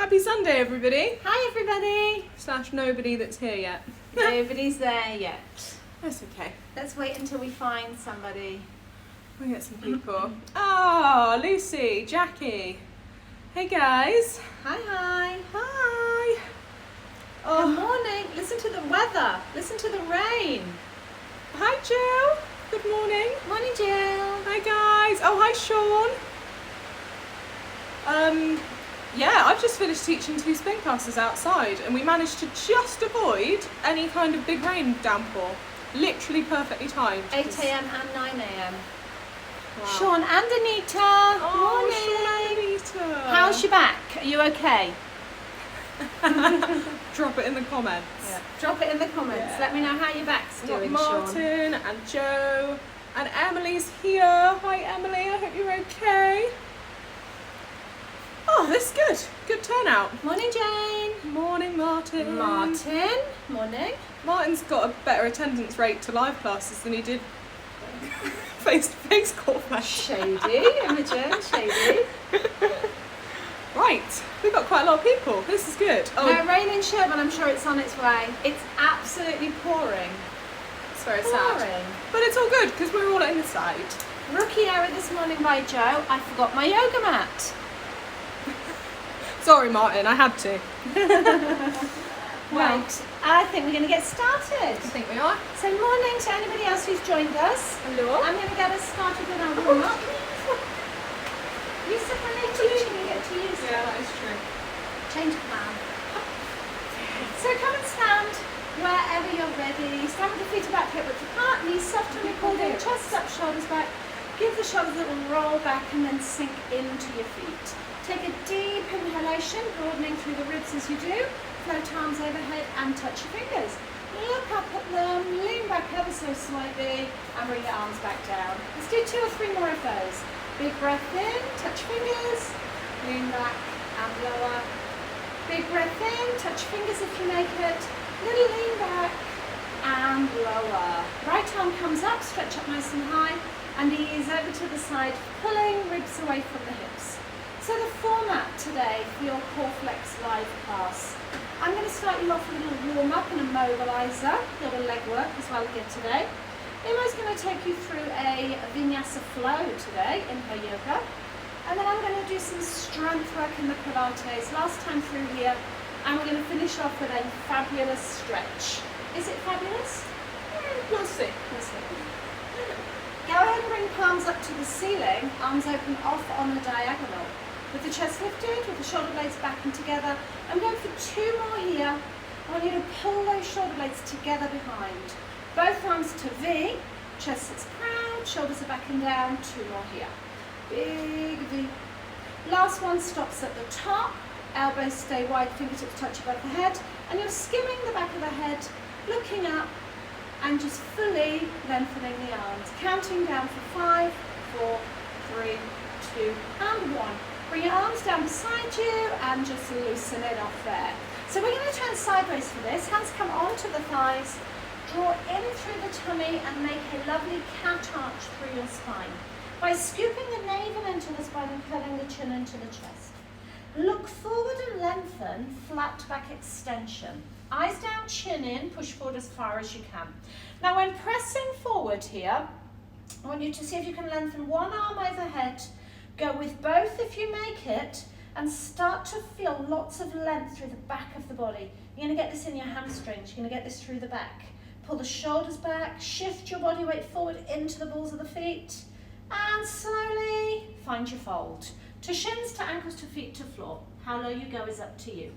Happy Sunday, everybody. Hi, everybody. Slash nobody that's here yet. Nobody's there yet. That's okay. Let's wait until we find somebody. We'll get some people. Oh, Lucy, Jackie. Hey, guys. Hi, hi. Hi. Good morning. Listen to the weather. Listen to the rain. Hi, Jill. Good morning. Morning, Jill. Hi, guys. Oh, hi, Sean. Yeah, I've just finished teaching 2 spin classes outside and we managed to just avoid any kind of big rain downpour. Literally perfectly timed. 8 a.m. and 9 a.m. Wow. Sean and Anita. Oh, Morning. Sean and Anita. How's your back? Are you okay? Drop it in the comments. Yeah. Drop it in the comments. Yeah. Let me know how your back's We've got doing, Martin Sean. and Joe and Emily's here. Hi, Emily. I hope you're okay. Oh, this is good. Good turnout. Morning, Jane. Morning, Martin. Martin. Morning. Martin's got a better attendance rate to live classes than he did face-to-face Croeflex. Shady, Imogen. Shady. Right, we've got quite a lot of people. This is good. Oh, No rain in Sherborne, I'm sure it's on its way. It's absolutely pouring. it's very sad. Pouring. But it's all good because we're all inside. Rookie error this morning by Joe. I forgot my yoga mat. Sorry, Martin, I had to. Right, I think we're going to get started. I think we are. So morning to anybody else who's joined us. Hello. I'm going to get us started with our warm-up. Lisa, when they're teaching, you get to use Yeah, that is true. change of plan. So come and stand wherever you're ready. Stand with the feet about hip width apart, knees soft and pulled in, chest up, shoulders back. Give the shoulders a little roll back and then sink into your feet. Take a deep inhalation, broadening through the ribs as you do. Float arms overhead and touch your fingers. Look up at them, lean back ever so slightly and bring your arms back down. Let's do 2 or 3 more of those. Big breath in, touch fingers, lean back and lower. Big breath in, touch fingers if you make it. Little lean back and lower. Right arm comes up, stretch up nice and high and ease over to the side, pulling ribs away from the hips. So the format today for your Croeflex live class, I'm going to start you off with a little warm-up and a mobilizer, a little leg work as well again today. Emma's going to take you through a vinyasa flow today in her yoga. And then I'm going to do some strength work in the Pilates last time through here. And we're going to finish off with a fabulous stretch. Is it fabulous? We'll see. We'll see. Go ahead and bring palms up to the ceiling, arms open off on a diagonal. With the chest lifted, with the shoulder blades back and together. I'm going for 2 more here. I want you to pull those shoulder blades together behind. Both arms to V, chest sits proud, shoulders are back and down. 2 more here. Big V. Last one stops at the top. Elbows stay wide, fingertips touch above the head. And you're skimming the back of the head, looking up, and just fully lengthening the arms. Counting down for 5, 4, 3, 2, and 1. Bring your arms down beside you and just loosen it off there. So we're going to turn sideways for this. Hands come onto the thighs. Draw in through the tummy and make a lovely cat arch through your spine. By scooping the navel into the spine and curling the chin into the chest. Look forward and lengthen, flat back extension. Eyes down, chin in, push forward as far as you can. Now when pressing forward here, I want you to see if you can lengthen one arm overhead. Go with both if you make it and start to feel lots of length through the back of the body. You're going to get this in your hamstrings, you're going to get this through the back. Pull the shoulders back, shift your body weight forward into the balls of the feet and slowly find your fold. To shins, to ankles, to feet, to floor. How low you go is up to you.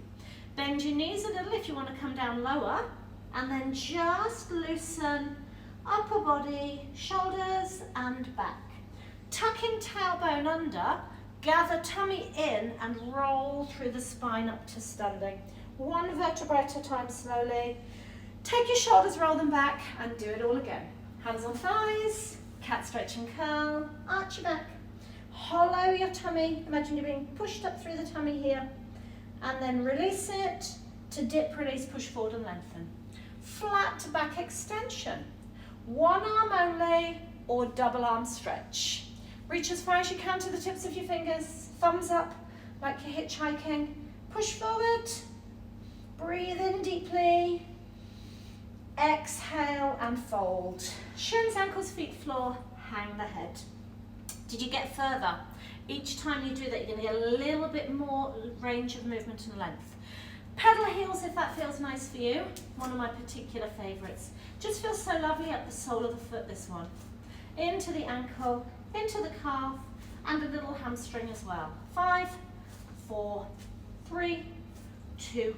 Bend your knees a little if you want to come down lower and then just loosen upper body, shoulders and back. Tucking tailbone under, gather tummy in and roll through the spine up to standing. 1 vertebra at a time slowly. Take your shoulders, roll them back and do it all again. Hands on thighs, cat stretch and curl, arch your back. Hollow your tummy, imagine you're being pushed up through the tummy here. And then release it to dip, release, push forward and lengthen. Flat back extension. 1 arm only or double arm stretch. Reach as far as you can to the tips of your fingers, thumbs up like you're hitchhiking. Push forward. Breathe in deeply. Exhale and fold. Shins, ankles, feet, floor, hang the head. Did you get further? Each time you do that, you're going to get a little bit more range of movement and length. Pedal heels if that feels nice for you. One of my particular favourites. Just feels so lovely up the sole of the foot, this one. Into the ankle, into the calf, and a little hamstring as well. 5, 4, 3, 2,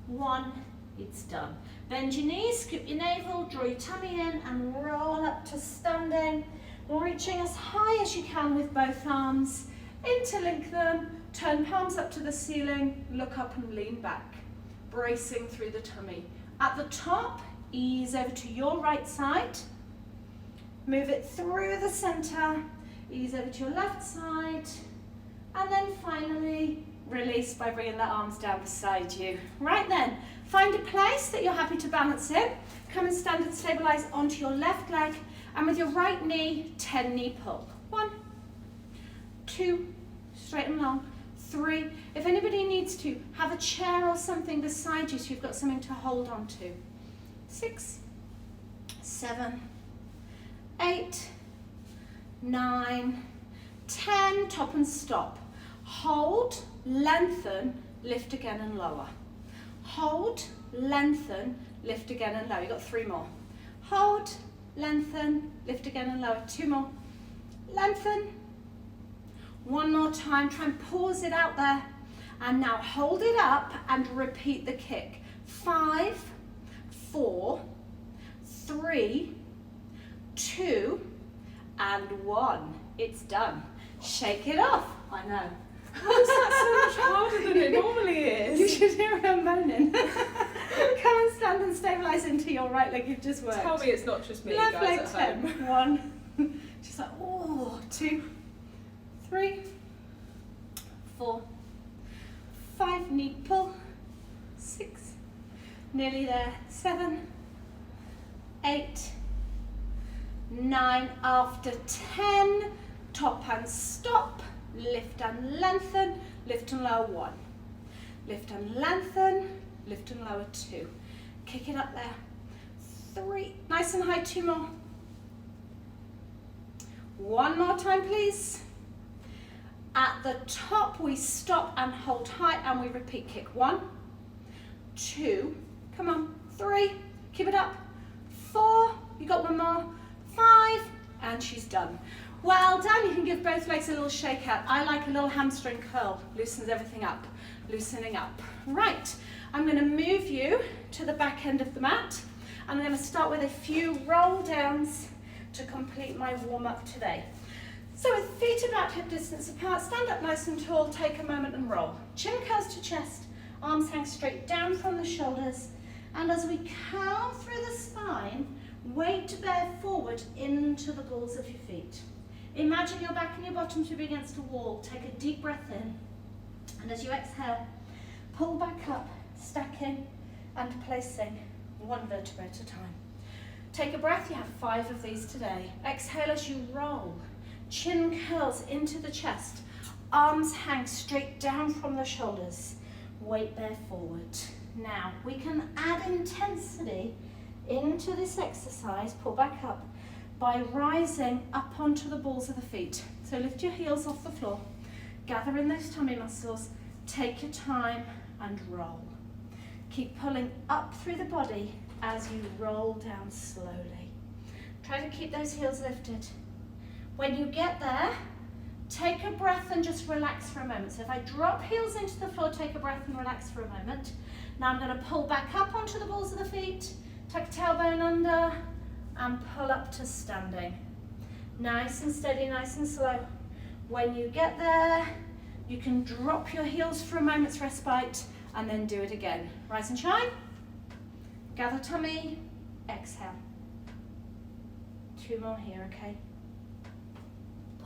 1. It's done. Bend your knees, scoop your navel, draw your tummy in, and roll up to standing. Reaching as high as you can with both arms. Interlink them, turn palms up to the ceiling, look up and lean back. Bracing through the tummy. At the top, ease over to your right side. Move it through the center. Ease over to your left side. And then finally, release by bringing the arms down beside you. Right then, find a place that you're happy to balance in. Come and stand and stabilize onto your left leg. And with your right knee, 10 knee pull. 1, 2, straight and long. 3. If anybody needs to, have a chair or something beside you so you've got something to hold on to. 6, 7, 8, 9, 10. Top and stop. Hold, lengthen, lift again and lower. Hold, lengthen, lift again and lower. You've got 3 more. Hold, lengthen, lift again and lower. 2 more. Lengthen. 1 more time. Try and pause it out there. And now hold it up and repeat the kick. 5, 4, 3, 2, and 1. It's done. Shake it off. I know. Why is that so much harder than it normally is? You should hear her moaning. Come and stand and stabilise into your right leg you've just worked. Tell me it's not just me, Left guys, leg at 10. home. 1. She's like, oh, 2, 3, 4, 5, knee pull. 6, nearly there. 7, 8, 9. After 10, top and stop. Lift and lengthen, lift and lower. 1. Lift and lengthen, lift and lower. 2. Kick it up there. 3. Nice and high. 2 more. 1 more time, please. At the top, we stop and hold high, and we repeat kick. 1, 2, come on. 3, keep it up. 4, you got 1 more. 5, and she's done. Well done. You can give both legs a little shake out. I like a little hamstring curl. Loosens everything up. Loosening up. Right. I'm going to move you to the back end of the mat. I'm going to start with a few roll downs to complete my warm up today. So with feet about hip distance apart, stand up nice and tall, take a moment and roll. Chin curls to chest, arms hang straight down from the shoulders. And as we curl through the spine, weight to bear forward into the balls of your feet. Imagine your back and your bottom to be against a wall. Take a deep breath in. And as you exhale, pull back up, stacking and placing 1 vertebra at a time. Take a breath. You have 5 of these today. Exhale as you roll. Chin curls into the chest. Arms hang straight down from the shoulders. Weight bear forward. Now, we can add intensity into this exercise. Pull back up by rising up onto the balls of the feet. So lift your heels off the floor. Gather in those tummy muscles. Take your time and roll. Keep pulling up through the body as you roll down slowly. Try to keep those heels lifted. When you get there, take a breath and just relax for a moment. So if I drop heels into the floor, take a breath and relax for a moment. Now I'm going to pull back up onto the balls of the feet, tuck a tailbone under, and pull up to standing. Nice and steady, nice and slow. When you get there, you can drop your heels for a moment's respite and then do it again. Rise and shine. Gather tummy. Exhale. 2 more here, okay?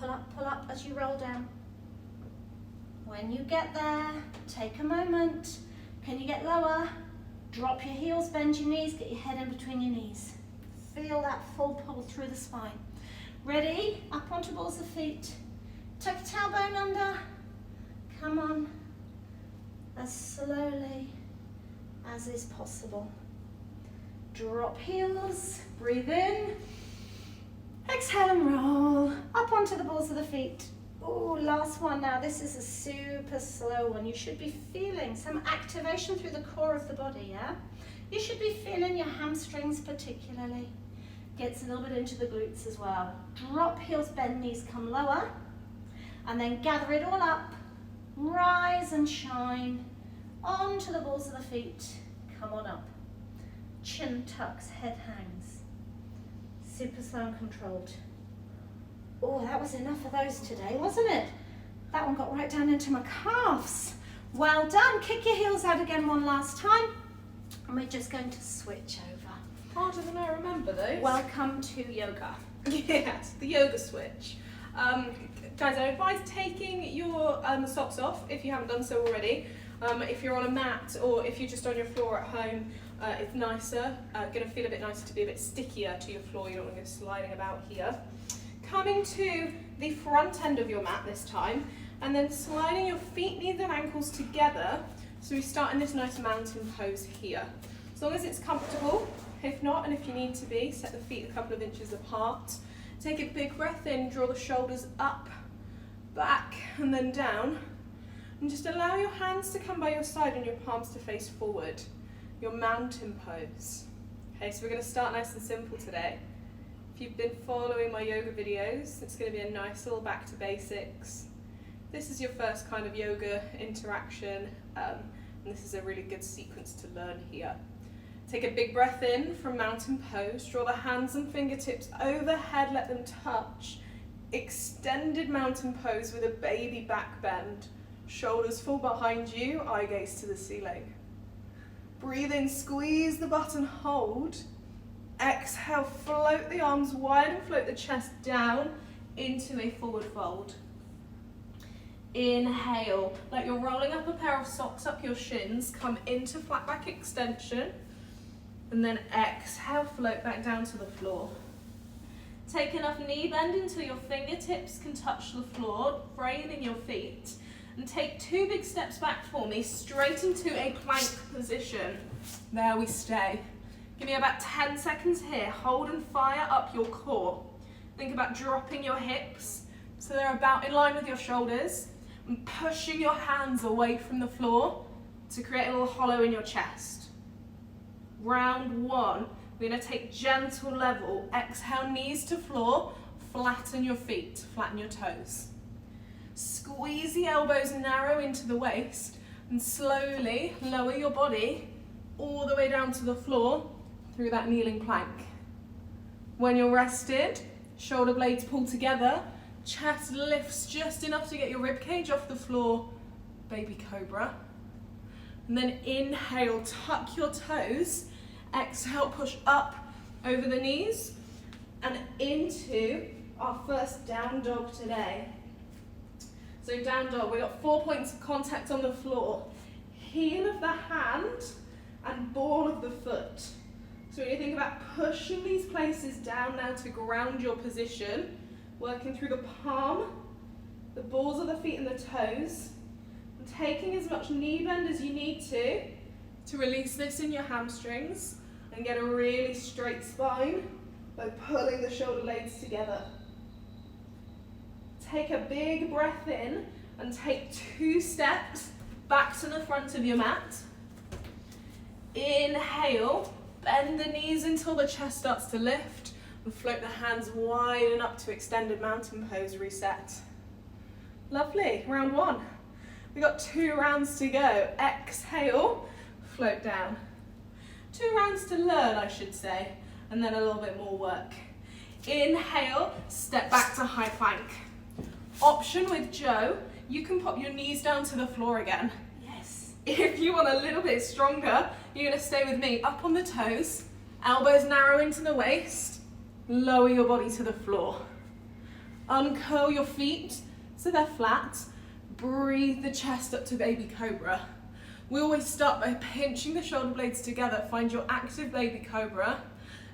Pull up as you roll down. When you get there, take a moment. Can you get lower? Drop your heels, bend your knees, get your head in between your knees. Feel that full pull through the spine. Ready? Up onto balls of feet. Tuck your tailbone under. Come on. as slowly as is possible. Drop heels, breathe in, exhale and roll up onto the balls of the feet. Oh, last one now. This is a super slow one. You should be feeling some activation through the core of the body, yeah? You should be feeling your hamstrings particularly. Gets a little bit into the glutes as well. Drop heels, bend knees, come lower. And then gather it all up. Rise and shine onto the balls of the feet. Come on up. Chin tucks, head hangs. Super slow and controlled. Oh, that was enough of those today, wasn't it? That one got right down into my calves. Well done. Kick your heels out again one last time. And we're just going to switch over. Harder than I remember those. Welcome to yoga. Yes, the yoga switch. Guys, I advise taking your socks off if you haven't done so already. If you're on a mat or if you're just on your floor at home, it's nicer. Going to feel a bit nicer to be a bit stickier to your floor. You don't want to go sliding about here. Coming to the front end of your mat this time, and then sliding your feet, knees and ankles together. So we start in this nice mountain pose here. As long as it's comfortable. If not, and if you need to be, set the feet a couple of inches apart. Take a big breath in, draw the shoulders up, back, and then down. And just allow your hands to come by your side and your palms to face forward. Your mountain pose. Okay, so we're going to start nice and simple today. If you've been following my yoga videos, it's going to be a nice little back to basics. This is your first kind of yoga interaction, and this is a really good sequence to learn here. Take a big breath in from mountain pose, draw the hands and fingertips overhead, let them touch. Extended mountain pose with a baby back bend. Shoulders fall behind you, eye gaze to the ceiling. Breathe in, squeeze the butt and hold. Exhale, float the arms wide and float the chest down into a forward fold. Inhale, like you're rolling up a pair of socks up your shins, come into flat back extension, and then exhale, float back down to the floor. Take enough knee bend until your fingertips can touch the floor, framing your feet, and take 2 big steps back for me, straight into a plank position. There we stay. Give me about 10 seconds here. Hold and fire up your core. Think about dropping your hips so they're about in line with your shoulders and pushing your hands away from the floor to create a little hollow in your chest. Round 1, we're going to take gentle level. Exhale, knees to floor, flatten your feet, flatten your toes. Squeeze the elbows narrow into the waist and slowly lower your body all the way down to the floor through that kneeling plank. When you're rested, shoulder blades pull together, chest lifts just enough to get your rib cage off the floor, baby cobra. And then inhale, tuck your toes, exhale, push up over the knees and into our first down dog today. So down dog, we've got 4 points of contact on the floor. Heel of the hand and ball of the foot. So when you think about pushing these places down now to ground your position, working through the palm, the balls of the feet and the toes, and taking as much knee bend as you need to release this in your hamstrings and get a really straight spine by pulling the shoulder blades together. Take a big breath in and take 2 steps back to the front of your mat. Inhale, bend the knees until the chest starts to lift and float the hands wide and up to extended mountain pose, reset. Lovely, round 1. We've got 2 rounds to go. Exhale, float down. 2 rounds to learn, I should say, and then a little bit more work. Inhale, step back to high plank. Option with Joe, you can pop your knees down to the floor again. Yes. If you want a little bit stronger, you're going to stay with me. Up on the toes, elbows narrow into the waist, lower your body to the floor. Uncurl your feet so they're flat. Breathe the chest up to baby cobra. We always start by pinching the shoulder blades together. Find your active baby cobra.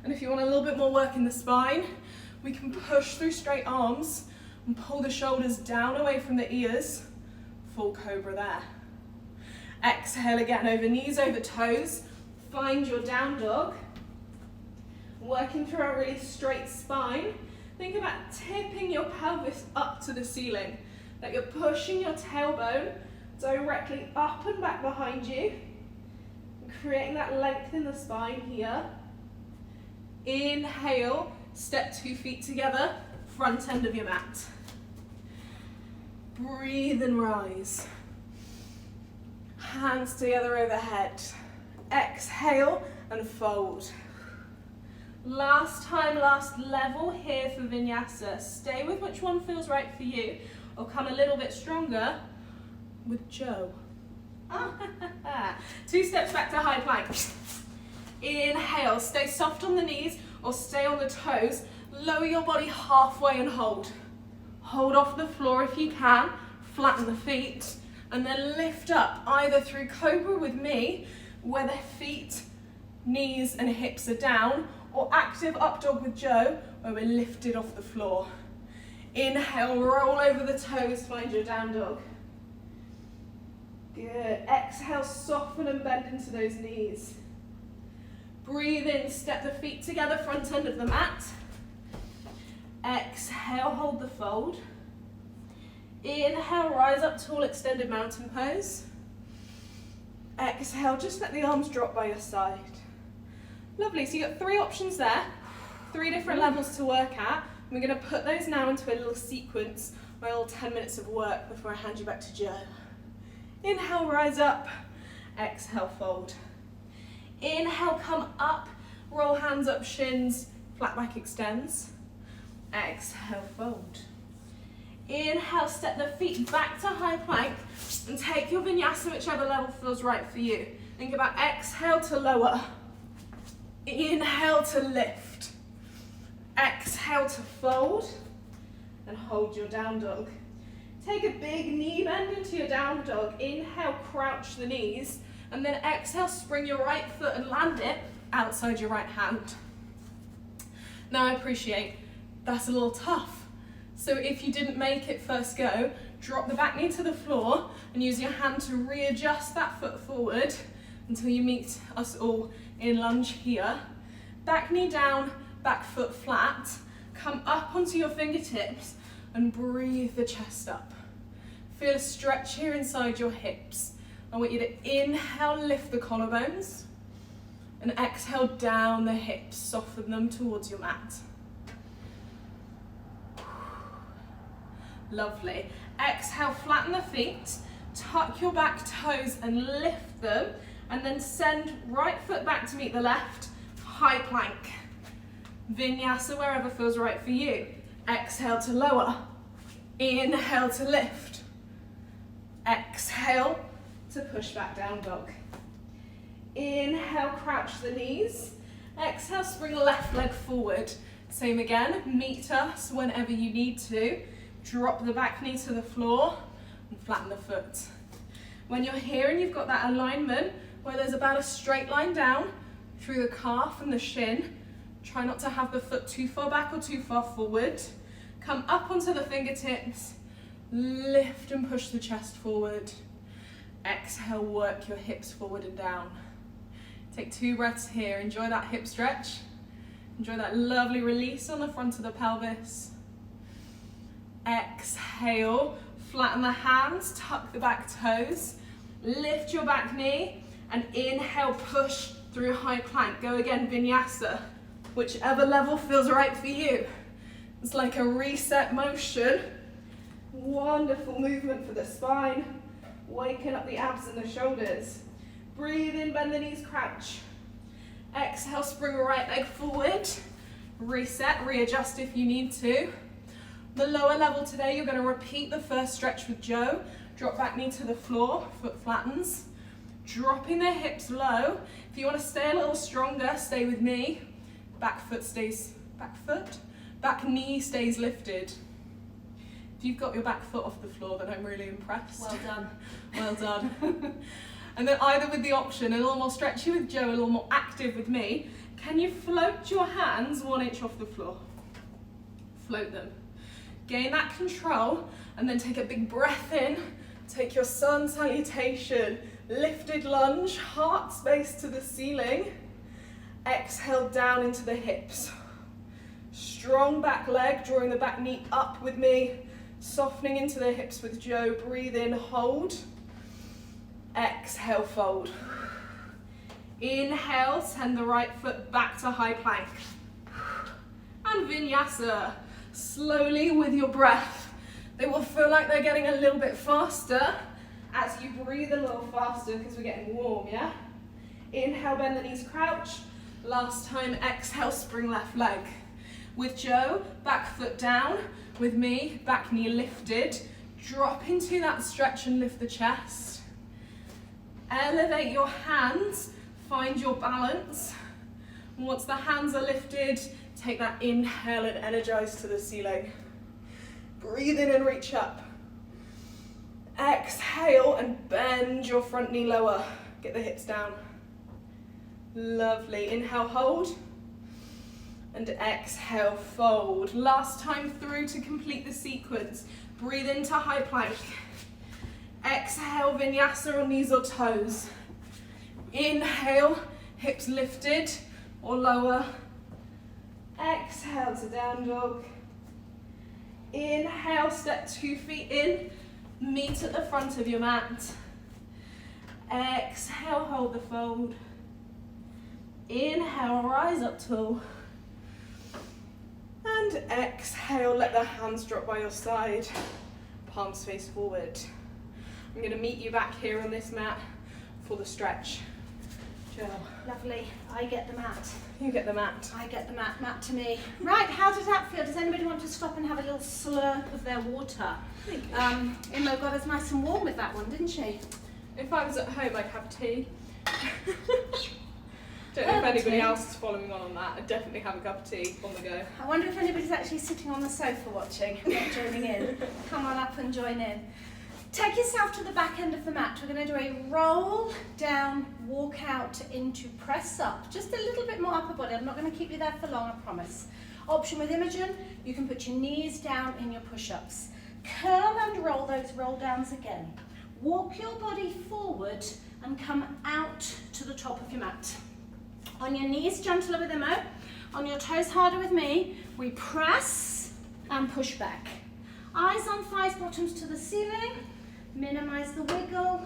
And if you want a little bit more work in the spine, we can push through straight arms and pull the shoulders down away from the ears. Full cobra there. Exhale again, over knees, over toes. Find your down dog. Working through a really straight spine. Think about tipping your pelvis up to the ceiling. That you're pushing your tailbone directly up and back behind you. Creating that length in the spine here. Inhale, step 2 feet together, front end of your mat. Breathe and rise. Hands together overhead. Exhale and fold. Last time, last level here for vinyasa. Stay with which one feels right for you, or come a little bit stronger with Joe. 2 steps back to high plank. Inhale, stay soft on the knees or stay on the toes. Lower your body halfway and hold. Hold off the floor if you can, flatten the feet, and then lift up either through cobra with me, where the feet, knees and hips are down, or active up dog with Joe, where we're lifted off the floor. Inhale, roll over the toes, find your down dog. Good. Exhale, soften and bend into those knees. Breathe in, step the feet together, front end of the mat. Exhale, hold the fold. Inhale, rise up, tall, extended mountain pose. Exhale, just let the arms drop by your side. Lovely, so you've got 3 options there, 3 different levels to work at. We're going to put those now into a little sequence, my little 10 minutes of work before I hand you back to Joe. Inhale, rise up. Exhale, fold. Inhale, come up. Roll hands up, shins, flat back extends. Exhale, fold. Inhale, step the feet back to high plank and take your vinyasa whichever level feels right for you. Think about exhale to lower. Inhale to lift. Exhale to fold. And hold your down dog. Take a big knee bend into your down dog. Inhale, crouch the knees. And then exhale, spring your right foot and land it outside your right hand. Now I appreciate that's a little tough. So if you didn't make it first go, drop the back knee to the floor and use your hand to readjust that foot forward until you meet us all in lunge here. Back knee down, back foot flat. Come up onto your fingertips and breathe the chest up. Feel a stretch here inside your hips. I want you to inhale, lift the collarbones, and exhale down the hips, soften them towards your mat. Lovely. Exhale, flatten the feet, tuck your back toes and lift them, and then send right foot back to meet the left, high plank. Vinyasa wherever feels right for you. Exhale to lower. Inhale to lift. Exhale to push back down dog. Inhale, crouch the knees. Exhale, spring the left leg forward. Same again, meet us whenever you need to. Drop the back knee to the floor and flatten the foot. When you're here and you've got that alignment where there's about a straight line down through the calf and the shin, try not to have the foot too far back or too far forward. Come up onto the fingertips, lift and push the chest forward. Exhale, work your hips forward and down. Take 2 breaths here. Enjoy that hip stretch. Enjoy that lovely release on the front of the pelvis. Exhale, flatten the hands, tuck the back toes, lift your back knee, and inhale, push through high plank. Go again, vinyasa, whichever level feels right for you. It's like a reset motion. Wonderful movement for the spine, waking up the abs and the shoulders. Breathe in, bend the knees, crouch. Exhale, spring the right leg forward. Reset, readjust if you need to. The lower level today, you're going to repeat the first stretch with Joe. Drop back knee to the floor, foot flattens. Dropping the hips low. If you want to stay a little stronger, stay with me. Back knee stays lifted. If you've got your back foot off the floor, then I'm really impressed. Well done. Well done. And then either with the option, a little more stretchy with Joe, a little more active with me, can you float your hands 1 inch off the floor? Float them. Gain that control, and then take a big breath in. Take your sun salutation. Lifted lunge, heart space to the ceiling. Exhale down into the hips. Strong back leg, drawing the back knee up with me. Softening into the hips with Joe. Breathe in, hold. Exhale, fold. Inhale, send the right foot back to high plank. And vinyasa. Slowly with your breath. They will feel like they're getting a little bit faster as you breathe a little faster because we're getting warm, yeah? Inhale, bend the knees, crouch. Last time, exhale, spring left leg. With Joe, back foot down. With me, back knee lifted. Drop into that stretch and lift the chest. Elevate your hands, find your balance. Once the hands are lifted, take that inhale and energize to the ceiling. Breathe in and reach up. Exhale and bend your front knee lower. Get the hips down. Lovely. Inhale, hold. And exhale, fold. Last time through to complete the sequence. Breathe into high plank. Exhale, vinyasa on knees or toes. Inhale, hips lifted or lower. Exhale to down dog. Inhale, step 2 feet in. Meet at the front of your mat. Exhale, hold the fold. Inhale, rise up tall. And exhale, let the hands drop by your side. Palms face forward. I'm going to meet you back here on this mat for the stretch. Jill. Lovely. I get the mat. You get the mat. I get the mat. Mat to me. Right, how does that feel? Does anybody want to stop and have a little slurp of their water? Imo got us nice and warm with that one, didn't she? If I was at home, I'd have tea. Don't know if anybody else is following on that. I'd definitely have a cup of tea on the go. I wonder if anybody's actually sitting on the sofa watching, not joining in. Come on up and join in. Take yourself to the back end of the mat. We're going to do a roll down, walk out into press up. Just a little bit more upper body. I'm not going to keep you there for long, I promise. Option with Imogen, you can put your knees down in your push-ups. Curl and roll those roll downs again. Walk your body forward and come out to the top of your mat. On your knees, gentler with Imo. On your toes, harder with me. We press and push back. Eyes on thighs, bottoms to the ceiling. Minimize the wiggle.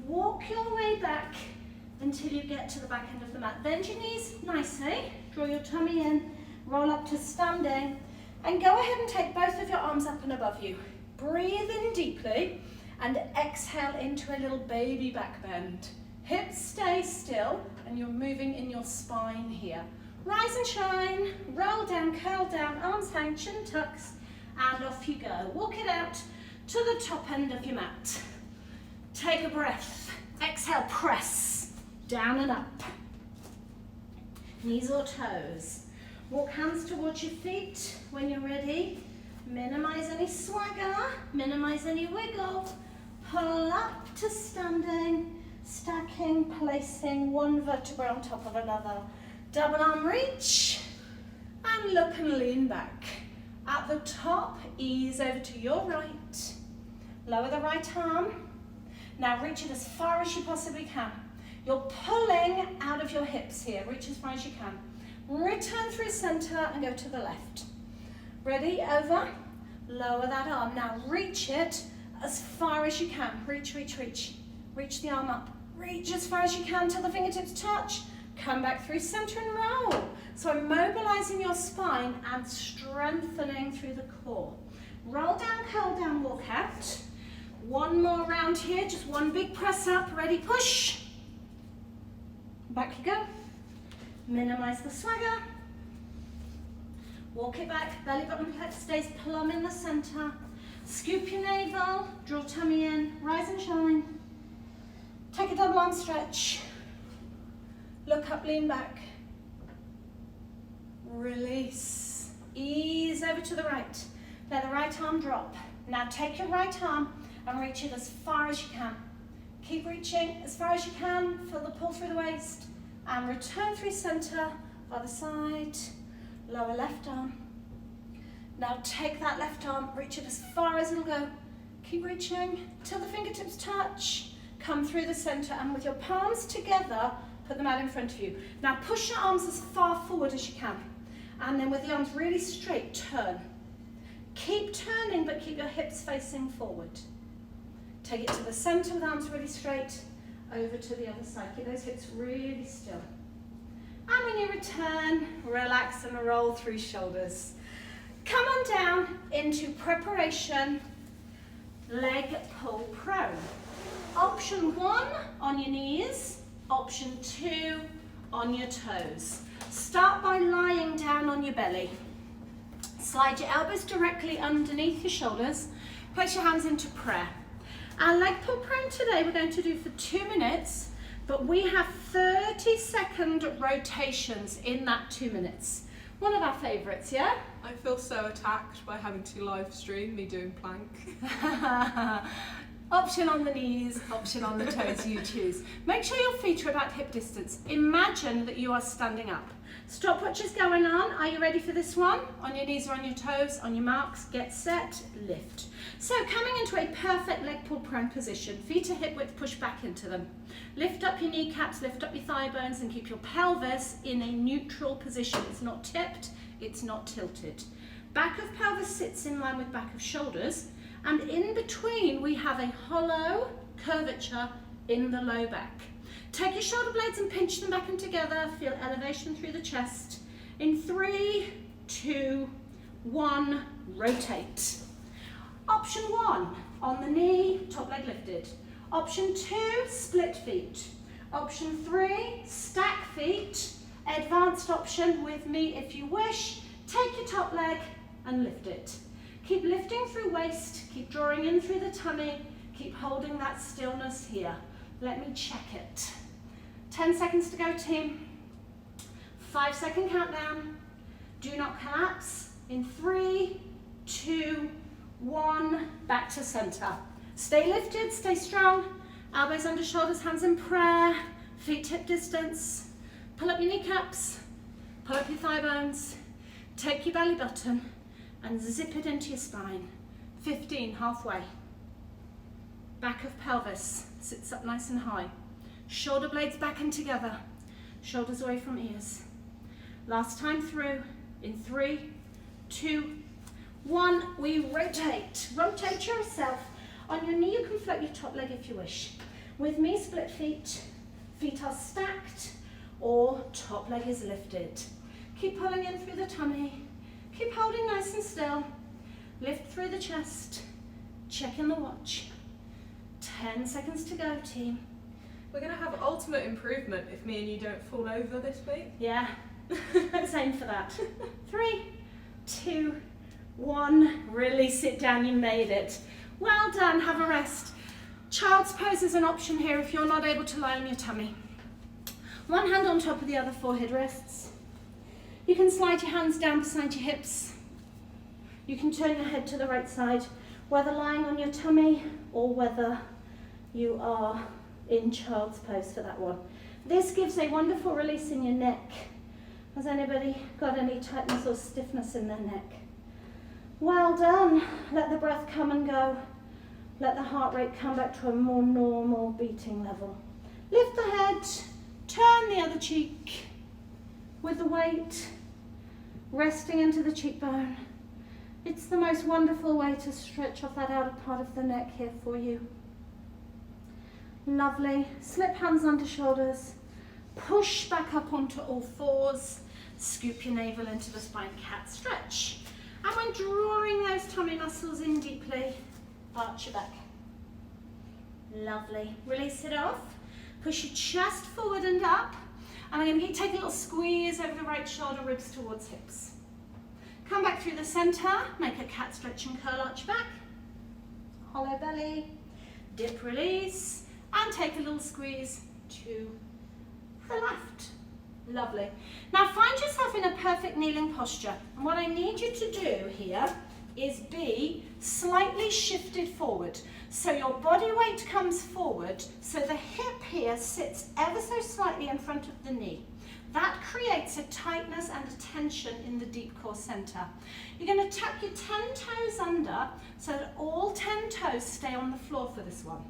Walk your way back until you get to the back end of the mat. Bend your knees nicely. Draw your tummy in. Roll up to standing. And go ahead and take both of your arms up and above you. Breathe in deeply and exhale into a little baby back bend. Hips stay still and you're moving in your spine here. Rise and shine. Roll down, curl down, arms hang, chin tucks, and off you go. Walk it out to the top end of your mat. Take a breath. Exhale, press. Down and up. Knees or toes. Walk hands towards your feet when you're ready. Minimize any swagger. Minimize any wiggle. Pull up to standing. Stacking, placing one vertebra on top of another. Double arm reach. And look and lean back. At the top, ease over to your right. Lower the right arm. Now reach it as far as you possibly can. You're pulling out of your hips here. Reach as far as you can. Return through center and go to the left. Ready? Over. Lower that arm. Now reach it as far as you can. Reach, reach, reach. Reach the arm up. Reach as far as you can till the fingertips touch. Come back through center and roll. So I'm mobilizing your spine and strengthening through the core. Roll down, curl down, walk out. One more round here, just one big press up. Ready, push. Back you go. Minimize the swagger. Walk it back, belly button stays plumb in the center. Scoop your navel, draw tummy in, rise and shine. Take a double arm stretch. Look up, lean back. Release. Ease over to the right. Let the right arm drop. Now take your right arm and reach it as far as you can. Keep reaching as far as you can. Feel the pull through the waist. And return through center, other side. Lower left arm. Now take that left arm, reach it as far as it'll go. Keep reaching till the fingertips touch. come through the center, and with your palms together, put them out in front of you. Now push your arms as far forward as you can. And then with the arms really straight, turn. Keep turning, but keep your hips facing forward. Take it to the center with arms really straight, over to the other side. Keep those hips really still. And when you return, relax and roll through shoulders. Come on down into preparation, leg pull prone. Option 1 on your knees, option 2 on your toes. Start by lying down on your belly. Slide your elbows directly underneath your shoulders. Place your hands into prayer. Our leg pull prone today we're going to do for 2 minutes, but we have 30-second rotations in that 2 minutes. One of our favourites, yeah? I feel so attacked by having to live stream me doing plank. Option on the knees, option on the toes, you choose. Make sure your feet are about hip distance. Imagine that you are standing up. Stopwatch is going on. Are you ready for this one? On your knees or on your toes, on your marks, get set, lift. So coming into a perfect leg pull prone position, feet to hip width, push back into them. Lift up your kneecaps, lift up your thigh bones, and keep your pelvis in a neutral position. It's not tipped, it's not tilted. Back of pelvis sits in line with back of shoulders, and in between we have a hollow curvature in the low back. Take your shoulder blades and pinch them back in together. Feel elevation through the chest. In 3, 2, 1, rotate. Option 1, on the knee, top leg lifted. Option 2, split feet. Option 3, stack feet. Advanced option with me if you wish. Take your top leg and lift it. Keep lifting through waist, keep drawing in through the tummy, keep holding that stillness here. Let me check it. 10 seconds to go, team. 5-second countdown. Do not collapse. In 3, 2, 1, back to center. Stay lifted, stay strong. Elbows under shoulders, hands in prayer. Feet hip distance. Pull up your kneecaps. Pull up your thigh bones. Take your belly button and zip it into your spine. 15, halfway. Back of pelvis sits up nice and high. Shoulder blades back and together. Shoulders away from ears. Last time through. In 3, 2, 1, we rotate. Rotate yourself. On your knee, you can float your top leg if you wish. With me, split feet. Feet are stacked or top leg is lifted. Keep pulling in through the tummy. Keep holding nice and still. Lift through the chest. Check in the watch. 10 seconds to go, team. We're going to have ultimate improvement if me and you don't fall over this week. Yeah, let's aim for that. 3, 2, 1, release it down, you made it. Well done, have a rest. Child's pose is an option here if you're not able to lie on your tummy. One hand on top of the other, forehead rests. You can slide your hands down beside your hips. You can turn your head to the right side, whether lying on your tummy or whether you are in child's pose for that one. This gives a wonderful release in your neck. Has anybody got any tightness or stiffness in their neck? Well done. Let the breath come and go. Let the heart rate come back to a more normal beating level. Lift the head, turn the other cheek with the weight resting into the cheekbone. It's the most wonderful way to stretch off that outer part of the neck here for you. Lovely. Slip hands under shoulders. Push back up onto all fours. Scoop your navel into the spine, cat stretch. And when drawing those tummy muscles in deeply, arch your back. Lovely. Release it off. Push your chest forward and up. And I'm going to take a little squeeze over the right shoulder, ribs towards hips. Come back through the center, make a cat stretch and curl, arch back. Hollow belly, dip, release, and take a little squeeze to the left. Lovely. Now find yourself in a perfect kneeling posture. And what I need you to do here is be slightly shifted forward. So your body weight comes forward, so the hip here sits ever so slightly in front of the knee. That creates a tightness and a tension in the deep core center. You're going to tuck your 10 toes under so that all 10 toes stay on the floor for this one.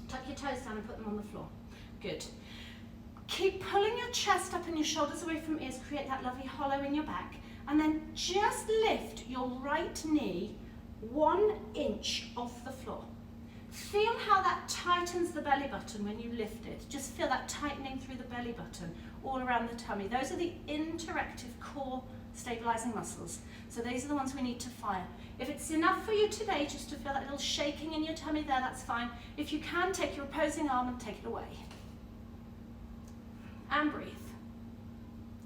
Tuck your toes down and put them on the floor. Good. Keep pulling your chest up and your shoulders away from ears, create that lovely hollow in your back, and then just lift your right knee 1 inch off the floor. Feel how that tightens the belly button when you lift it. Just feel that tightening through the belly button all around the tummy. Those are the interactive core stabilizing muscles. So these are the ones we need to fire. If it's enough for you today just to feel that little shaking in your tummy there, that's fine. If you can, take your opposing arm and take it away. And breathe.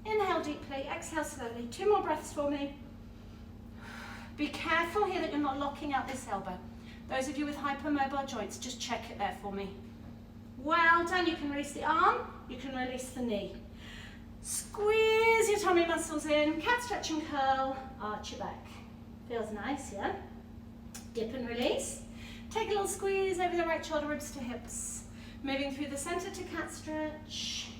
Inhale deeply, exhale slowly. 2 more breaths for me. Be careful here that you're not locking out this elbow. Those of you with hypermobile joints, just check it there for me. Well done. You can release the arm, you can release the knee. Squeeze your tummy muscles in, cat stretch and curl, arch your back. Feels nice, yeah? Dip and release. Take a little squeeze over the right shoulder, ribs to hips. Moving through the center to cat stretch.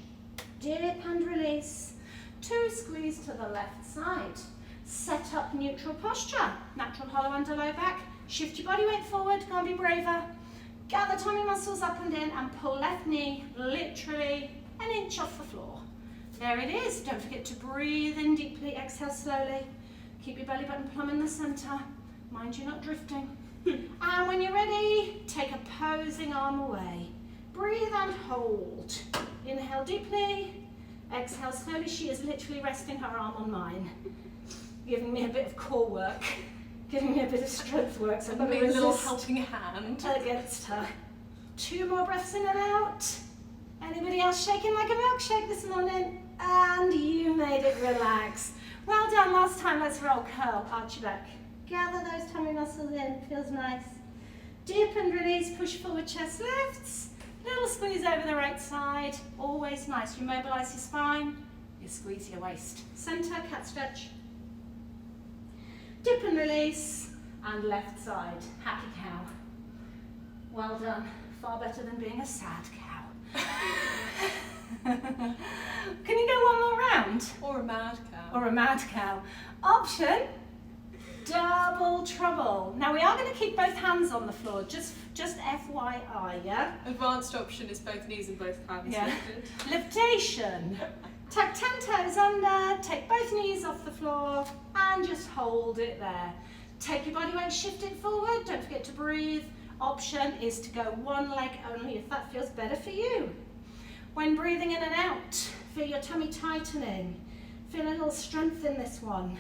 Dip and release. 2 squeeze to the left side. Set up neutral posture. Natural hollow under low back. Shift your body weight forward, go and be braver. Gather tummy muscles up and in and pull left knee literally 1 inch off the floor. There it is. Don't forget to breathe in deeply, exhale slowly. Keep your belly button plumb in the center. Mind you not drifting. And when you're ready, take opposing arm away. Breathe and hold. Inhale deeply, exhale slowly. She is literally resting her arm on mine, giving me a bit of core work, giving me a bit of strength work. So I've got to resist a little helping hand against her. 2 more breaths in and out. Anybody else shaking like a milkshake this morning? And you made it relax. Well done. Last time, let's roll, curl, arch your back. Gather those tummy muscles in, feels nice. Dip and release, push forward, chest lifts. Little squeeze over the right side, always nice. You mobilize your spine, you squeeze your waist. Center, cat stretch. Dip and release, and left side, happy cow. Well done, far better than being a sad cow. Can you go 1 more round? or a mad cow. Or a mad cow. Option, double trouble. Now we are going to keep both hands on the floor, just FYI, yeah? Advanced option is both knees and both hands Yeah. lifted. Liftation. Tuck 10 toes under, take both knees off the floor and just hold it there. Take your body weight, shift it forward, don't forget to breathe. Option is to go 1 leg only if that feels better for you. When breathing in and out, feel your tummy tightening. Feel a little strength in this one.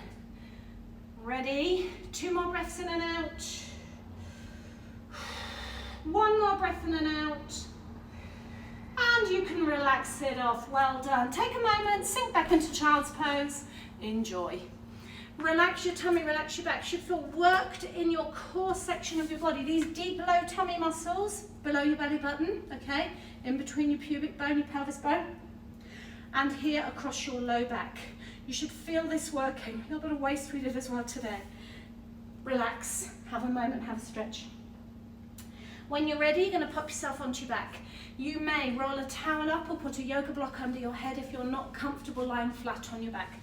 Ready? 2 more breaths in and out. 1 more breath in and out. And you can relax it off. Well done. Take a moment, sink back into child's pose. Enjoy. Relax your tummy, relax your back. Should feel worked in your core section of your body. These deep low tummy muscles below your belly button, okay? In between your pubic bone, your pelvis bone. And here across your low back. You should feel this working. A little bit of waist we did as well today. Relax, have a moment, have a stretch. When you're ready, you're going to pop yourself onto your back. You may roll a towel up or put a yoga block under your head if you're not comfortable lying flat on your back.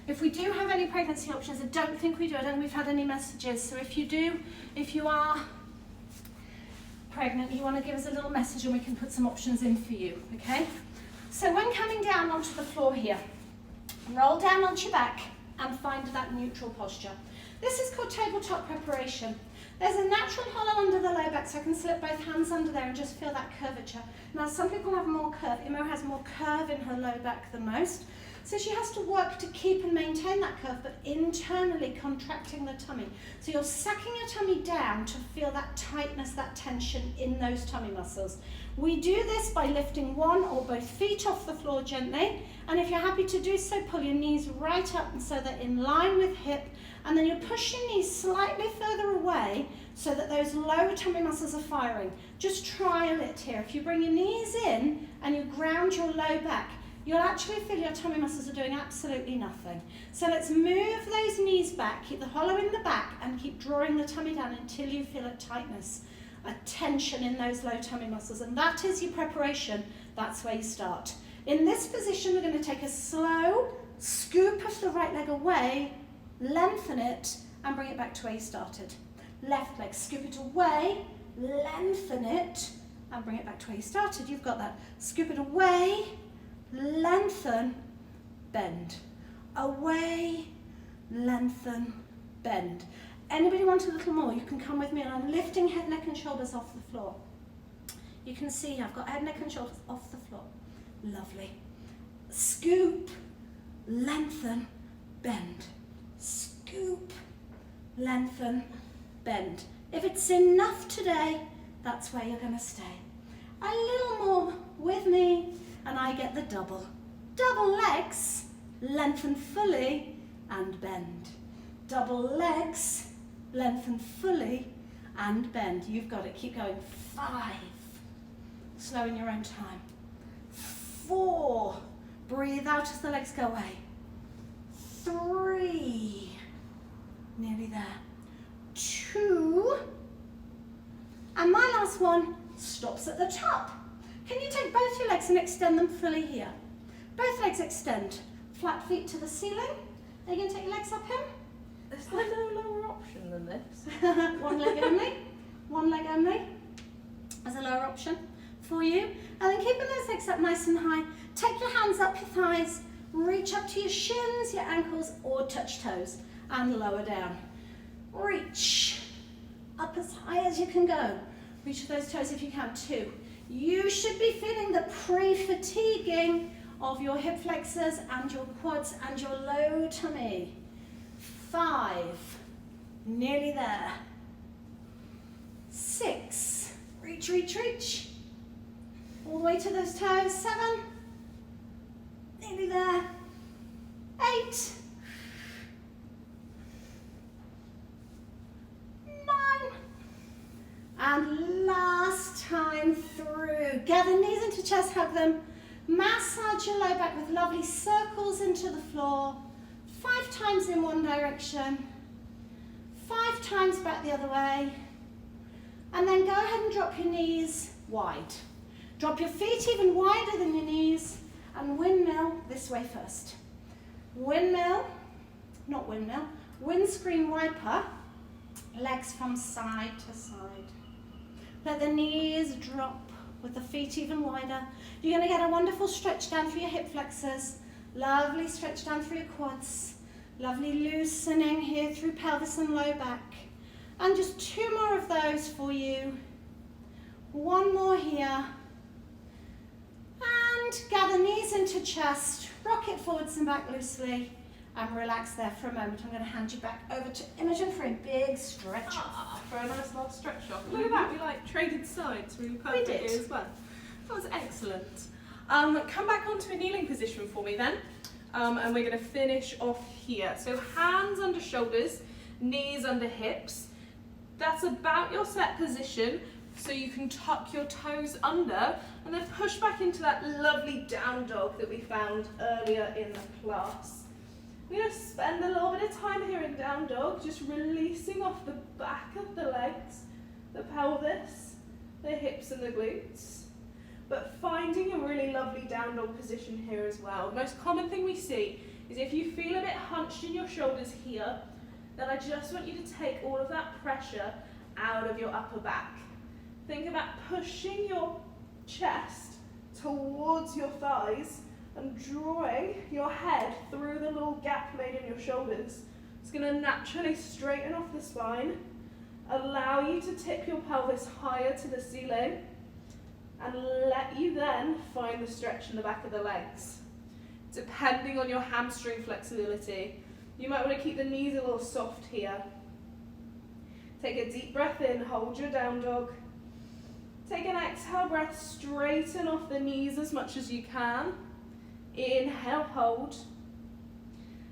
If we do have any pregnancy options, I don't think we do. I don't think we've had any messages. So if you do, if you are pregnant, you want to give us a little message and we can put some options in for you, okay? So when coming down onto the floor here, roll down onto your back and find that neutral posture. This is called tabletop preparation. There's a natural hollow under the low back, so I can slip both hands under there and just feel that curvature. Now, some people have more curve. Imo has more curve in her low back than most. So she has to work to keep and maintain that curve, but internally contracting the tummy. So you're sucking your tummy down to feel that tightness, that tension in those tummy muscles. We do this by lifting 1 or both feet off the floor gently. And if you're happy to do so, pull your knees right up so they're in line with hip. And then you push your knees slightly further away so that those lower tummy muscles are firing. Just trial it here. If you bring your knees in and you ground your low back, you'll actually feel your tummy muscles are doing absolutely nothing. So let's move those knees back, keep the hollow in the back, and keep drawing the tummy down until you feel a tightness, a tension in those low tummy muscles. And that is your preparation. That's where you start. In this position, we're going to take a slow scoop of the right leg away, lengthen it, and bring it back to where you started. Left leg, scoop it away, lengthen it, and bring it back to where you started. You've got that. Scoop it away, lengthen, bend. Away, lengthen, bend. Anybody want a little more? You can come with me, and I'm lifting head, neck and shoulders off the floor. You can see I've got head, neck and shoulders off the floor. Lovely. Scoop, lengthen, bend. Scoop, lengthen, bend. If it's enough today, that's where you're going to stay. A little more with me, and I get the double. Double legs, lengthen fully, and bend. Double legs, lengthen fully, and bend. You've got it. Keep going. 5. Slow in your own time. 4. Breathe out as the legs go away. 3. Nearly there. 2. And my last one stops at the top. Can you take both your legs and extend them fully here? Both legs extend. Flat feet to the ceiling. Are you going to take your legs up here? Is there no lower option than this? One leg only. One leg only as a lower option for you. And then keeping those legs up nice and high. Take your hands up your thighs. Reach up to your shins, your ankles, or touch toes. And lower down. Reach up as high as you can go. Reach those toes if you can. 2. You should be feeling the pre-fatiguing of your hip flexors and your quads and your low tummy. 5. Nearly there. 6. Reach, reach, reach. All the way to those toes. 7. Nearly there. 8. 9. And last time through. Gather knees into chest, hug them. Massage your low back with lovely circles into the floor. 5 times in one direction. 5 times back the other way. And then go ahead and drop your knees wide. Drop your feet even wider than your knees. And windmill this way first. Windmill, not windmill, windscreen wiper. Legs from side to side. Let the knees drop with the feet even wider. You're going to get a wonderful stretch down through your hip flexors. Lovely stretch down through your quads. Lovely loosening here through pelvis and low back. And just 2 more of those for you. 1 more here. And gather knees into chest. Rock it forwards and back loosely. And relax there for a moment. I'm going to hand you back over to Imogen for a big stretch off. For a nice long stretch off. Look at that, we like traded sides really perfectly as well. That was excellent. Come back onto a kneeling position for me then. And we're going to finish off here. So hands under shoulders, knees under hips. That's about your set position. So you can tuck your toes under and then push back into that lovely down dog that we found earlier in the class. We're going to spend a little bit of time here in down dog, just releasing off the back of the legs, the pelvis, the hips and the glutes, but finding a really lovely down dog position here as well. The most common thing we see is if you feel a bit hunched in your shoulders here, then I just want you to take all of that pressure out of your upper back. Think about pushing your chest towards your thighs and drawing your head through the little gap made in your shoulders. It's going to naturally straighten off the spine, allow you to tip your pelvis higher to the ceiling, and let you then find the stretch in the back of the legs. Depending on your hamstring flexibility, you might want to keep the knees a little soft here. Take a deep breath in, hold your down dog. Take an exhale breath, straighten off the knees as much as you can. Inhale, hold.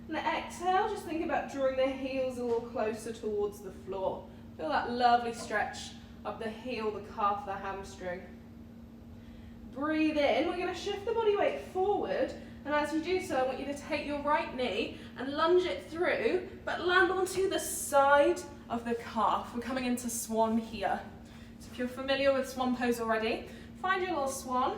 And exhale, just think about drawing the heels a little closer towards the floor. Feel that lovely stretch of the heel, the calf, the hamstring. Breathe in. We're going to shift the body weight forward. And as you do so, I want you to take your right knee and lunge it through, but land onto the side of the calf. We're coming into swan here. So if you're familiar with swan pose already, find your little swan.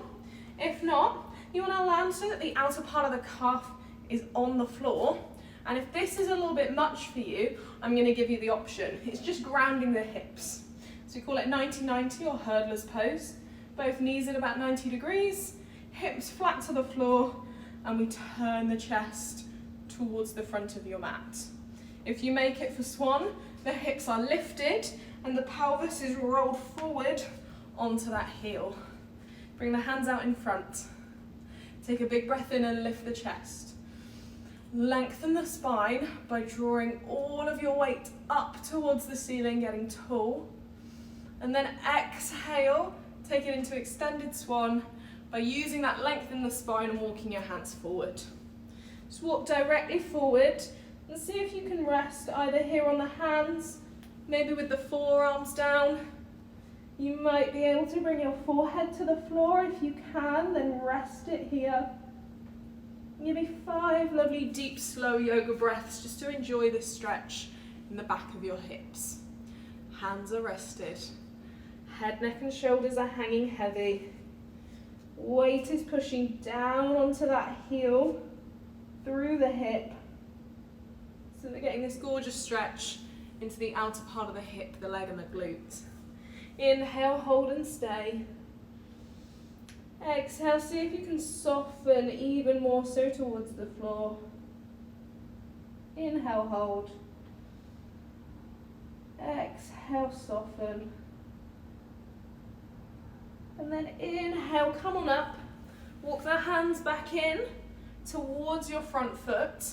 If not, you want to land so that the outer part of the calf is on the floor. And if this is a little bit much for you, I'm going to give you the option. It's just grounding the hips. So we call it 90-90 or hurdler's pose. Both knees at about 90 degrees, hips flat to the floor, and we turn the chest towards the front of your mat. If you make it for swan, the hips are lifted and the pelvis is rolled forward onto that heel. Bring the hands out in front. Take a big breath in and lift the chest. Lengthen the spine by drawing all of your weight up towards the ceiling, getting tall. And then exhale, take it into extended swan by using that length in the spine and walking your hands forward. Just walk directly forward and see if you can rest either here on the hands, maybe with the forearms down. You might be able to bring your forehead to the floor. If you can, then rest it here. Give me 5 lovely, deep, slow yoga breaths just to enjoy this stretch in the back of your hips. Hands are rested. Head, neck and shoulders are hanging heavy. Weight is pushing down onto that heel, through the hip. So we're getting this gorgeous stretch into the outer part of the hip, the leg and the glute. Inhale, hold and stay. Exhale, see if you can soften even more so towards the floor. Inhale, hold. Exhale, soften. And then inhale, come on up. Walk the hands back in towards your front foot.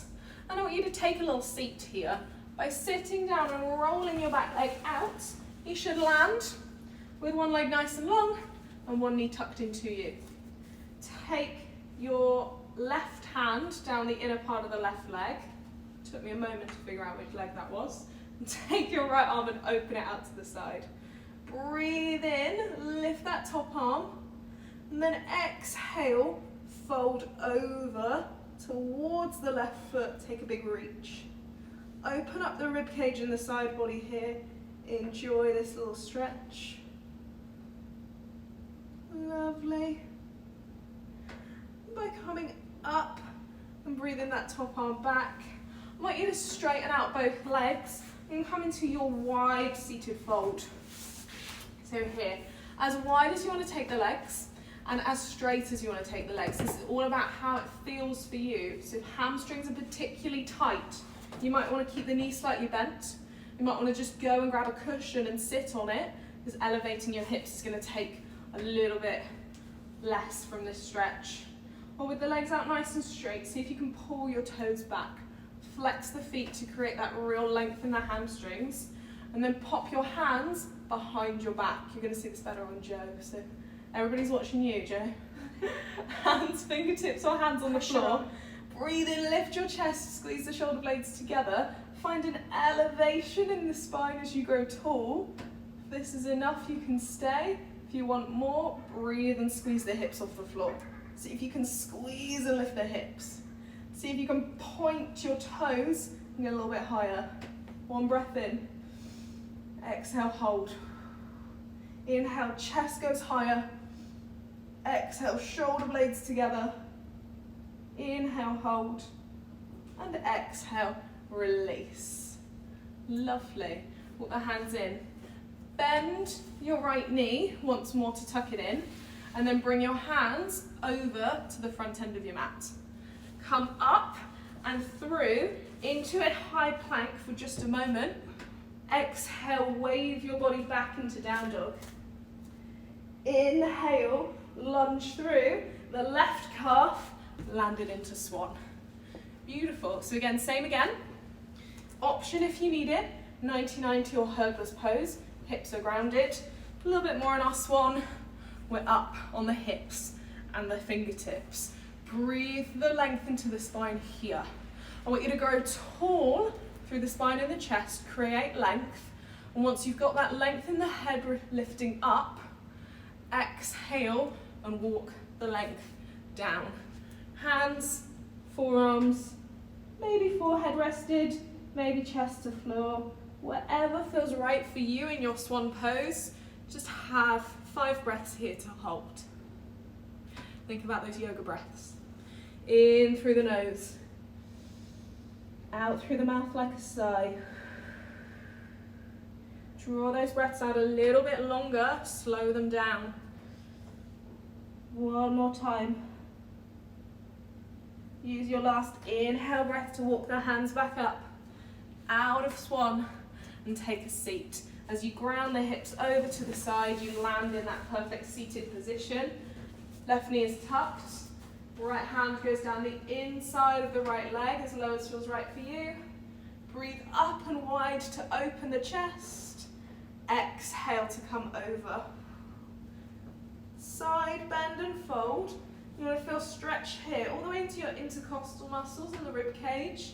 And I want you to take a little seat here. By sitting down and rolling your back leg out, you should land with one leg nice and long and one knee tucked into you. Take your left hand down the inner part of the left leg. Took me a moment to figure out which leg that was. And take your right arm and open it out to the side. Breathe in, lift that top arm, and then exhale, fold over towards the left foot, take a big reach. Open up the rib cage and the side body here. Enjoy this little stretch. Lovely. By coming up and breathing that top arm back, I want you to straighten out both legs and come into your wide seated fold. So here, as wide as you want to take the legs and as straight as you want to take the legs. This is all about how it feels for you. So if hamstrings are particularly tight, you might want to keep the knee slightly bent. You might want to just go and grab a cushion and sit on it, because elevating your hips is going to take a little bit less from this stretch. Or with the legs out nice and straight, see if you can pull your toes back. Flex the feet to create that real length in the hamstrings. And then pop your hands behind your back. You're going to see this better on Joe. So everybody's watching you, Joe. Hands, fingertips or hands on the floor. Breathe in, lift your chest, squeeze the shoulder blades together. Find an elevation in the spine as you grow tall. If this is enough, you can stay. If you want more, breathe and squeeze the hips off the floor. See if you can squeeze and lift the hips. See if you can point your toes and get a little bit higher. One breath in. Exhale, hold. Inhale, chest goes higher. Exhale, shoulder blades together. Inhale, hold. And exhale, release. Lovely. Walk the hands in. Bend your right knee once more to tuck it in. And then bring your hands over to the front end of your mat. Come up and through into a high plank for just a moment. Exhale, wave your body back into down dog. Inhale, lunge through, the left calf landed into swan. Beautiful. So again, same again. Option if you need it, 90-90 or hergless pose. Hips are grounded. A little bit more in our swan. We're up on the hips and the fingertips. Breathe the length into the spine here. I want you to grow tall through the spine and the chest, create length. And once you've got that length in the head lifting up, exhale and walk the length down. Hands, forearms, maybe forehead rested, maybe chest to floor. Whatever feels right for you in your swan pose, just have 5 breaths here to hold. Think about those yoga breaths. In through the nose. Out through the mouth like a sigh. Draw those breaths out a little bit longer, slow them down. One more time. Use your last inhale breath to walk the hands back up, out of swan, and take a seat. As you ground the hips over to the side, you land in that perfect seated position. Left knee is tucked. Right hand goes down the inside of the right leg as low as feels right for you. Breathe up and wide to open the chest. Exhale to come over. Side bend and fold. You want to feel stretch here, all the way into your intercostal muscles and the rib cage,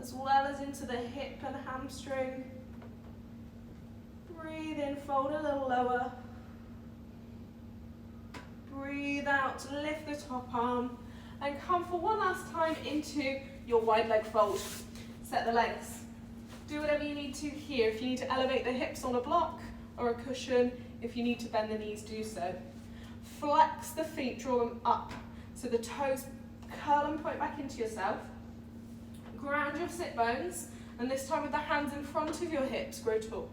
as well as into the hip and hamstring. Breathe in, fold a little lower. Breathe out to lift the top arm. And come for one last time into your wide leg fold. Set the legs. Do whatever you need to here. If you need to elevate the hips on a block or a cushion, if you need to bend the knees, do so. Flex the feet, draw them up. So the toes curl and point back into yourself. Ground your sit bones, and this time with the hands in front of your hips, grow tall.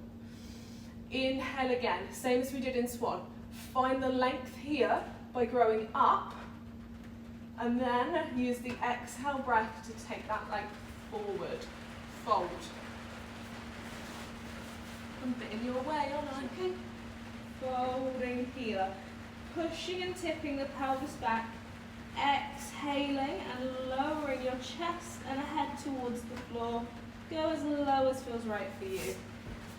Inhale again, same as we did in swan. Find the length here by growing up, and then use the exhale breath to take that leg forward. Fold. I'm bitting you away, aren't I? Okay. Folding here. Pushing and tipping the pelvis back. Exhaling and lowering your chest and head towards the floor. Go as low as feels right for you.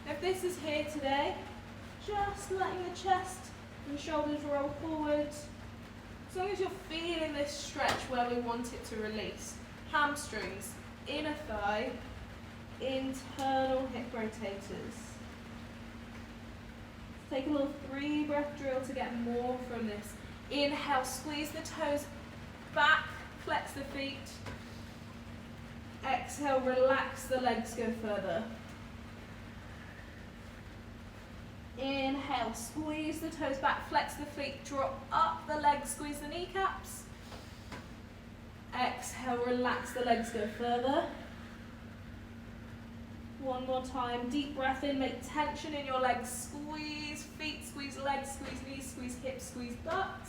If this is here today, just letting the chest and shoulders roll forward. As long as you're feeling this stretch where we want it to release. Hamstrings, inner thigh, internal hip rotators. Take a little 3-breath drill to get more from this. Inhale, squeeze the toes back, flex the feet. Exhale, relax the legs, go further. Inhale, squeeze the toes back, flex the feet, draw up the legs, squeeze the kneecaps. Exhale, relax the legs, go further. One more time, deep breath in, make tension in your legs, squeeze feet, squeeze legs, squeeze knees, squeeze hips, squeeze butt.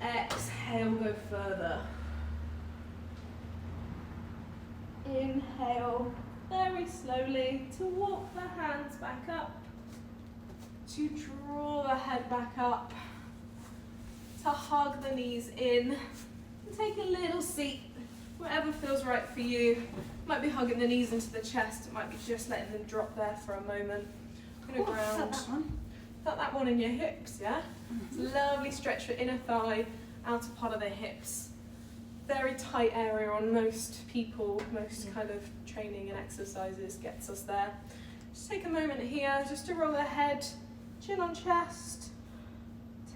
Exhale, go further. Inhale, very slowly, to walk the hands back up, to draw the head back up, to hug the knees in, and take a little seat, whatever feels right for you. Might be hugging the knees into the chest, it might be just letting them drop there for a moment. I'm going to ground. Felt that one in your hips, yeah? It's a lovely stretch for inner thigh, outer part of the hips. Very tight area on most people, most kind of training and exercises gets us there. Just take a moment here just to roll the head, chin on chest.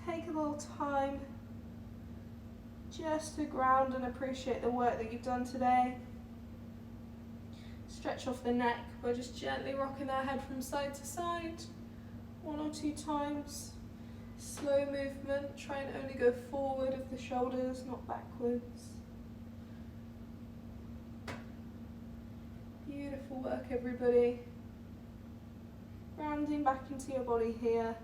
Take a little time just to ground and appreciate the work that you've done today. Stretch off the neck by just gently rocking their head from side to side. 1 or 2 times. Slow movement, try and only go forward of the shoulders, not backwards. Beautiful work, everybody. Rounding back into your body here.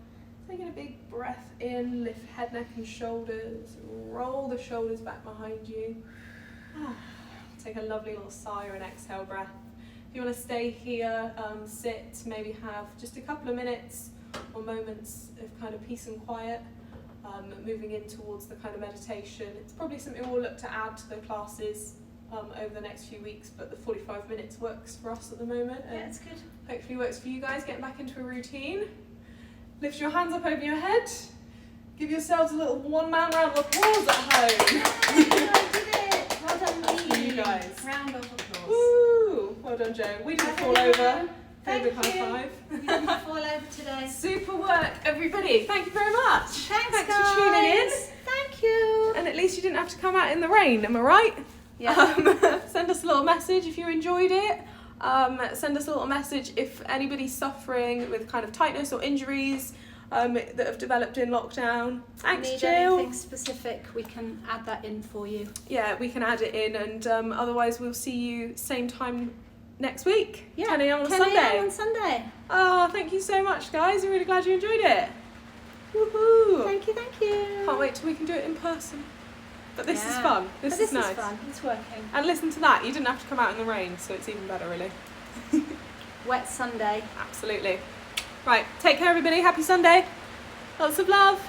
Taking a big breath in, lift head, neck and shoulders. Roll the shoulders back behind you. Take a lovely little sigh or an exhale breath. If you want to stay here, sit, maybe have just a couple of minutes or moments of kind of peace and quiet, moving in towards the kind of meditation. It's probably something we'll look to add to the classes over the next few weeks, but the 45 minutes works for us at the moment. And yeah, it's good. Hopefully works for you guys, getting back into a routine. Lift your hands up over your head. Give yourselves a little one-man round of applause at home. Yeah, I did it. Well done, me. You guys. Round of applause. Woo! Well done, Jo. We didn't fall over. Thank David, you. high five. You didn't fall over today. Super work, everybody. Thank you very much. Thanks for tuning in. Thank you. And at least you didn't have to come out in the rain, am I right? Yeah. Send us a little message if you enjoyed it. Send us a little message if anybody's suffering with kind of tightness or injuries that have developed in lockdown. Thanks, Need Jill. anything specific, we can add that in for you. Yeah, we can add it in, and otherwise we'll see you same time next week. Yeah, 10 a.m. on 10 Sunday. a.m. on Sunday. Oh, thank you so much, guys. I'm really glad you enjoyed it. Woohoo! Thank you, thank you. Can't wait till we can do it in person. But this is Yeah. fun. But This is nice. Is fun. It's working. And listen to that. You didn't have to come out in the rain, so it's even better, really. Wet Sunday. Absolutely. Right. Take care, everybody. Happy Sunday. Lots of love.